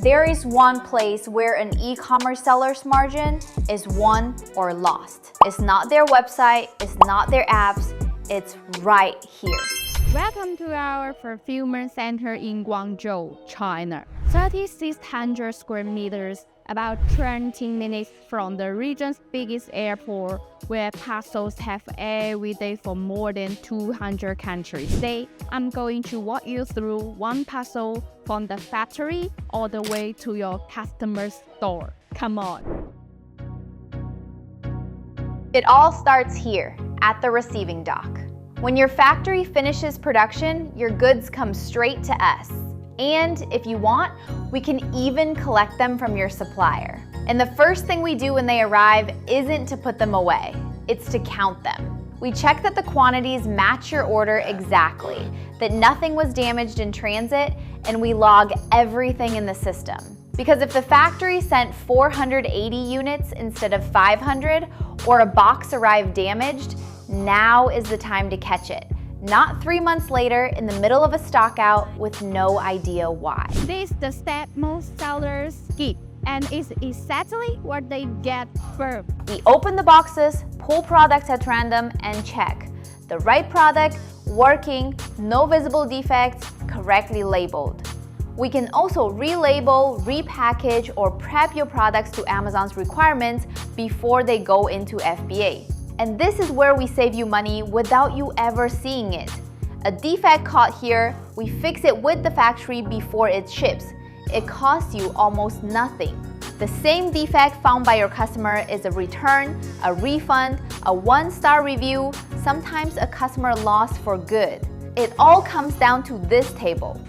There is one place where an e-commerce seller's margin is won or lost. It's not their website, it's not their apps, it's right here. Welcome to our fulfillment center in Guangzhou, China. 3,600 square meters, about 20 minutes from the region's biggest airport, where parcels have every day for more than 200 countries. Today, I'm going to walk you through one parcel from the factory all the way to your customer's store. Come on. It all starts here, at the receiving dock. When your factory finishes production, your goods come straight to us. And if you want, we can even collect them from your supplier. And the first thing we do when they arrive isn't to put them away, it's to count them. We check that the quantities match your order exactly, that nothing was damaged in transit, and we log everything in the system. Because if the factory sent 480 units instead of 500, or a box arrived damaged, now is the time to catch it. Not 3 months later in the middle of a stockout with no idea why. This is the step most sellers skip, and it's exactly what they get first. We open the boxes, pull products at random, and check. The right product, working, no visible defects, correctly labeled. We can also relabel, repackage, or prep your products to Amazon's requirements before they go into FBA. And this is where we save you money without you ever seeing it. A defect caught here, we fix it with the factory before it ships. It costs you almost nothing. The same defect found by your customer is a return, a refund, a 1-star review, sometimes a customer lost for good. It all comes down to this table.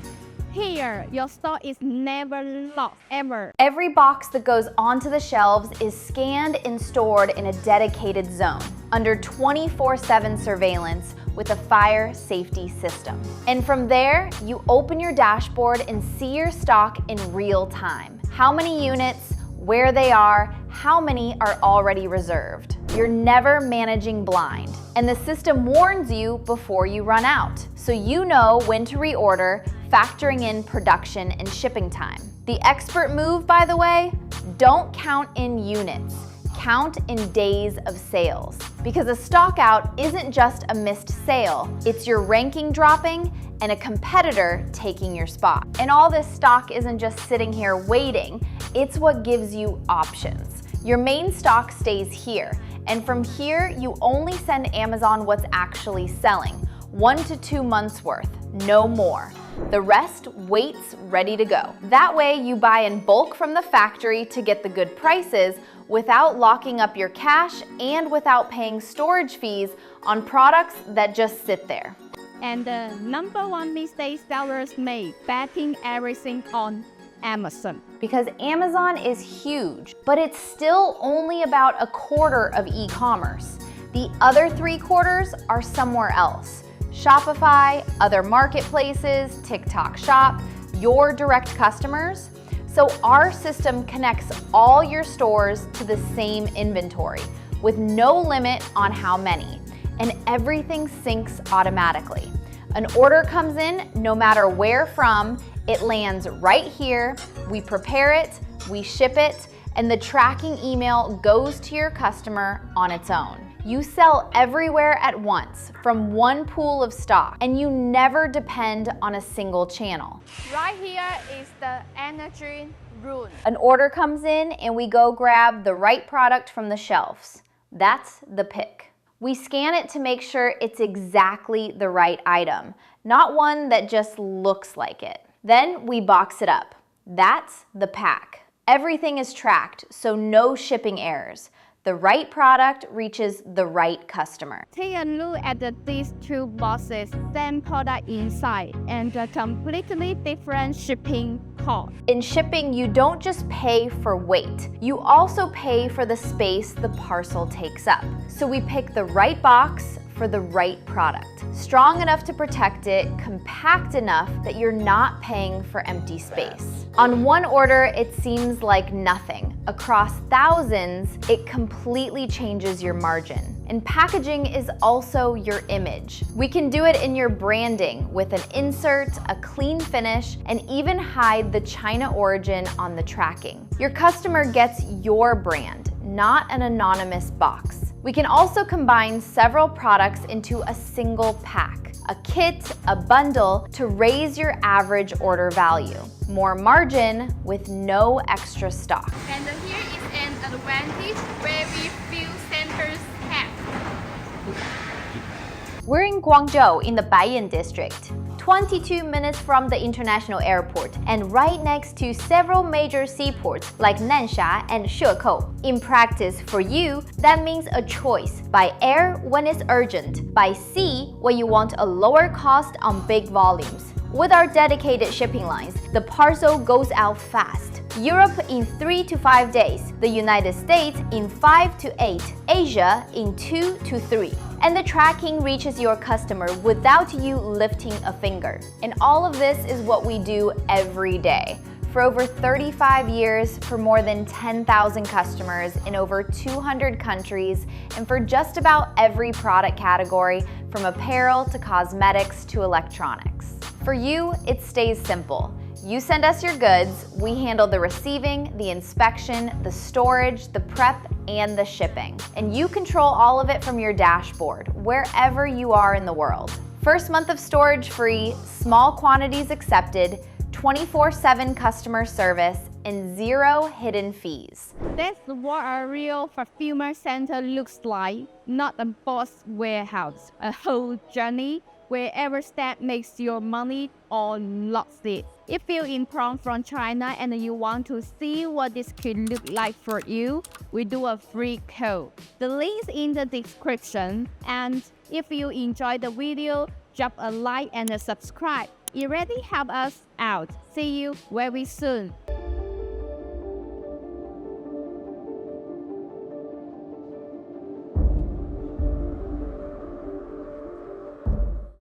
Here, your stock is never lost, ever. Every box that goes onto the shelves is scanned and stored in a dedicated zone, under 24/7 surveillance with a fire safety system. And from there, you open your dashboard and see your stock in real time. How many units, where they are, how many are already reserved. You're never managing blind. And the system warns you before you run out, so you know when to reorder, factoring in production and shipping time. The expert move, by the way, don't count in units, count in days of sales. Because a stockout isn't just a missed sale, it's your ranking dropping and a competitor taking your spot. And all this stock isn't just sitting here waiting, it's what gives you options. Your main stock stays here, and from here, you only send Amazon what's actually selling, 1 to 2 months worth, no more. The rest waits ready to go. That way you buy in bulk from the factory to get the good prices without locking up your cash and without paying storage fees on products that just sit there. And the number one mistake sellers make, betting everything on Amazon. Because Amazon is huge, but it's still only about a quarter of e-commerce. The other 3/4 are somewhere else. Shopify, other marketplaces, TikTok Shop, your direct customers. So our system connects all your stores to the same inventory with no limit on how many, and everything syncs automatically. An order comes in, no matter where from, it lands right here, we prepare it, we ship it, and the tracking email goes to your customer on its own. You sell everywhere at once from one pool of stock, and you never depend on a single channel. Right here is the energy room. An order comes in and we go grab the right product from the shelves. That's the pick. We scan it to make sure it's exactly the right item, not one that just looks like it. Then we box it up. That's the pack. Everything is tracked, so no shipping errors. The right product reaches the right customer. Take a look at these two boxes, same product inside, and a completely different shipping cost. In shipping, you don't just pay for weight. You also pay for the space the parcel takes up. So we pick the right box for the right product. Strong enough to protect it, compact enough that you're not paying for empty space. On one order, it seems like nothing. Across thousands, it completely changes your margin. And packaging is also your image. We can do it in your branding with an insert, a clean finish, and even hide the China origin on the tracking. Your customer gets your brand, not an anonymous box. We can also combine several products into a single pack, a kit, a bundle, to raise your average order value. More margin with no extra stock. And here is an advantage where we feel centers have. We're in Guangzhou in the Baiyan district, 22 minutes from the international airport and right next to several major seaports like Nansha and Shekou. In practice, for you, that means a choice: by air when it's urgent, by sea when you want a lower cost on big volumes. With our dedicated shipping lines, the parcel goes out fast. Europe in 3 to 5 days, the United States in 5 to 8, Asia in 2 to 3. And the tracking reaches your customer without you lifting a finger. And all of this is what we do every day. For over 35 years, for more than 10,000 customers in over 200 countries, and for just about every product category, from apparel to cosmetics to electronics. For you, it stays simple. You send us your goods, we handle the receiving, the inspection, the storage, the prep, and the shipping. And you control all of it from your dashboard, wherever you are in the world. First month of storage free, small quantities accepted, 24/7 customer service, and 0 hidden fees. That's what a real fulfillment center looks like, not a box warehouse. A whole journey where every step makes your money or lost it. If you're in prompt from China and you want to see what this could look like for you, we do a free code. The link's in the description. And if you enjoyed the video, drop a like and a subscribe. It really helps us out. See you very soon.